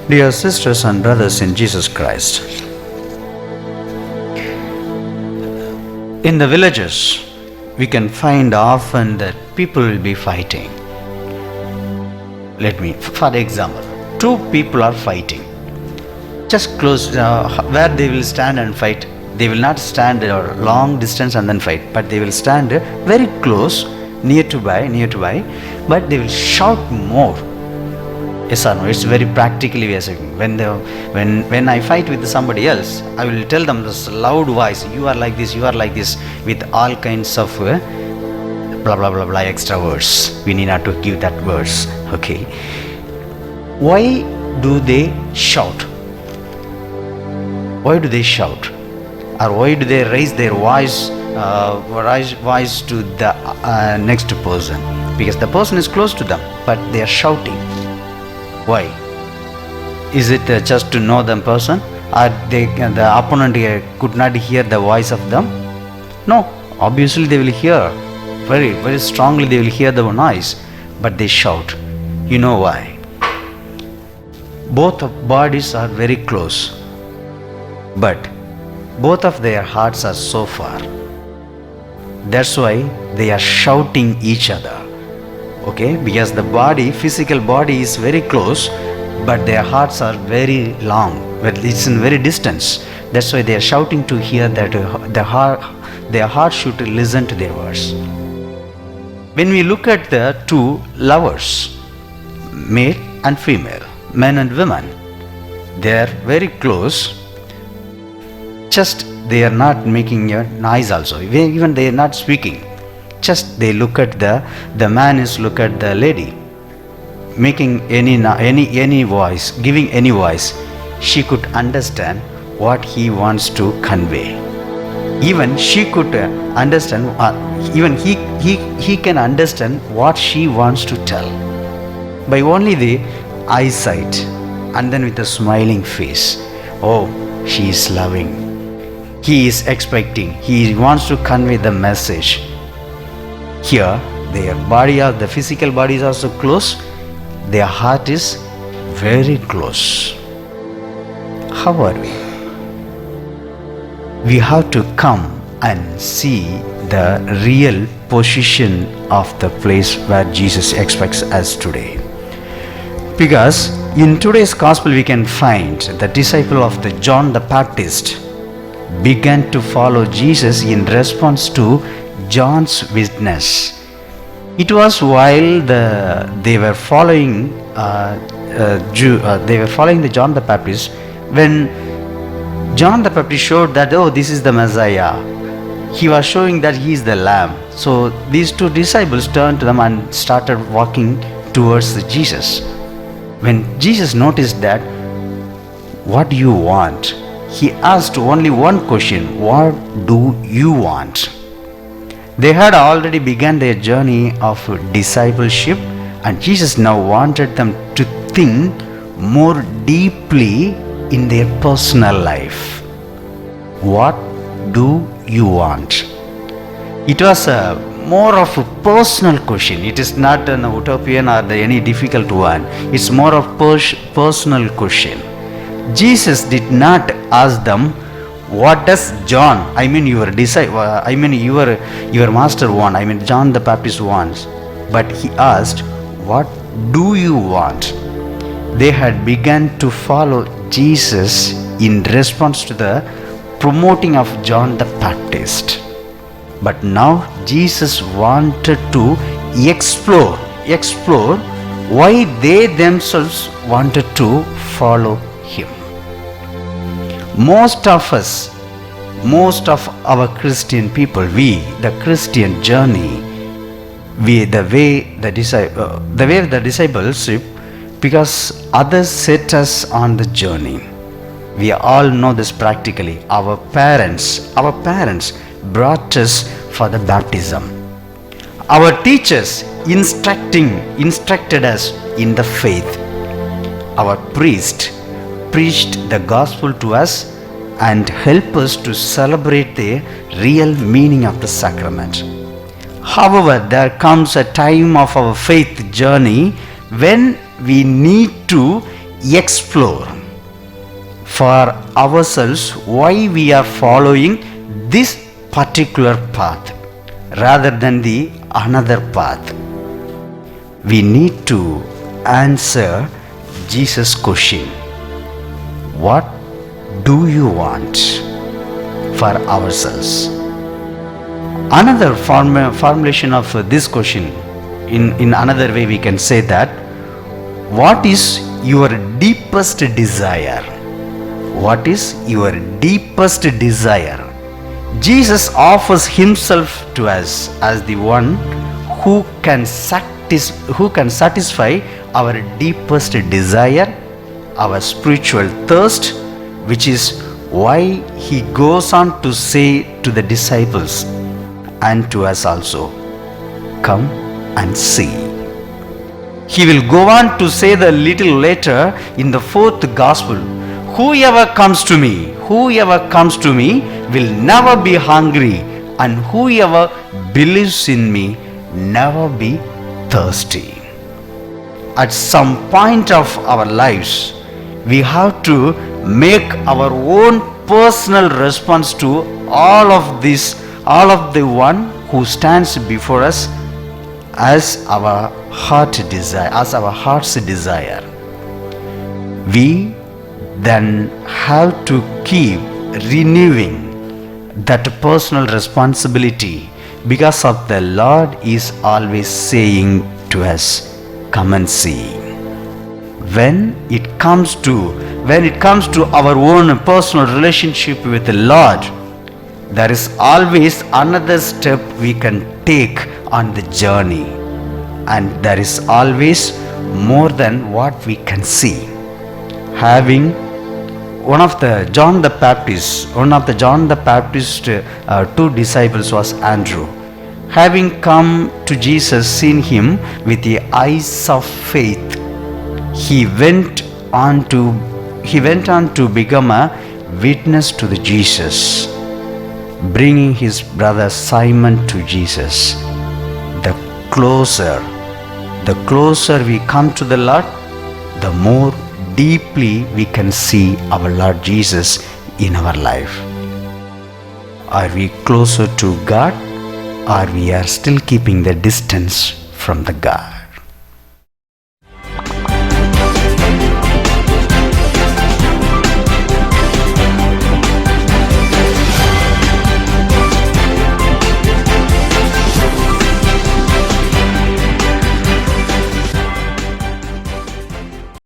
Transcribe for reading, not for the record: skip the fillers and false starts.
Dear sisters and brothers in Jesus Christ, in the villages, we can find often that people will be fighting. For example, two people are fighting. Just close where they will stand and fight. They will not stand a long distance and then fight, but they will stand very close, near to by, but they will shout more. Yes or no? It's very practically we are saying. When I fight with somebody else, I will tell them this loud voice, you are like this, with all kinds of blah blah blah blah extra words. We need not to give that words. Okay. Why do they shout? Why do they shout? Or why do they raise their voice to the next person? Because the person is close to them, but they are shouting. Why? Is it just to know the person? Or the opponent could not hear the voice of them? No, obviously they will hear. Very, very strongly they will hear the noise. But they shout. You know why? Both of bodies are very close. But both of their hearts are so far. That's why they are shouting each other. Okay, because the physical body is very close, but their hearts are very long, but it's in very distance. That's why they are shouting to hear that their heart should listen to their words. When we look at the two lovers, male and female, men and women, they are very close. Just they are not making a noise also. Even they are not speaking. Just they look at the man is look at the lady, making any voice, giving any voice. She could understand what he wants to convey. Even she could understand. Even he can understand what she wants to tell by only the eyesight, and then with a smiling face. Oh, she is loving. He is expecting. He wants to convey the message. Here, the physical body is also close. Their heart is very close. How are we? We have to come and see the real position of the place where Jesus expects us today. Because in today's gospel we can find the disciple of the John the Baptist began to follow Jesus in response to John's witness. It was while they were following the John the Baptist, when John the Baptist showed that this is the Messiah. He was showing that he is the Lamb. So these two disciples turned to them and started walking towards Jesus. When Jesus noticed that, what do you want? He asked only one question, what do you want? They had already begun their journey of discipleship, and Jesus now wanted them to think more deeply in their personal life. What do you want? It was more of a personal question. It is not an utopian or any difficult one. It's more of personal question. Jesus did not ask them, what does John, your master want, John the Baptist wants. But he asked, what do you want? They had begun to follow Jesus in response to the promoting of John the Baptist. But now Jesus wanted to explore why they themselves wanted to follow him. Most of our Christian people, the Christian journey, the way of the discipleship, because others set us on the journey. We all know this practically. Our parents brought us for the baptism. Our teachers instructed us in the faith. Our priest preached the gospel to us and helped us to celebrate the real meaning of the sacrament. However, there comes a time of our faith journey when we need to explore for ourselves why we are following this particular path rather than the another path. We need to answer Jesus' question. What do you want for ourselves? Another formulation of this question, in another way we can say that, what is your deepest desire? What is your deepest desire? Jesus offers himself to us as the one who can satisfy our deepest desire, our spiritual thirst, which is why he goes on to say to the disciples and to us also, come and see. He will go on to say the little later in the 4th gospel, whoever comes to me will never be hungry, and whoever believes in me never be thirsty. At some point of our lives, we have to make our own personal response to all of the one who stands before us as our heart's desire. We then have to keep renewing that personal responsibility, because of the Lord is always saying to us, come and see. When it comes to our own personal relationship with the Lord, there is always another step we can take on the journey, and there is always more than what we can see. Having one of the John the Baptist two disciples was Andrew. Having come to Jesus, seen him with the eyes of faith, he went on to become a witness to the Jesus, bringing his brother Simon to Jesus. The closer we come to the Lord, the more deeply we can see our Lord Jesus in our life. Are we closer to God, or we are still keeping the distance from the God?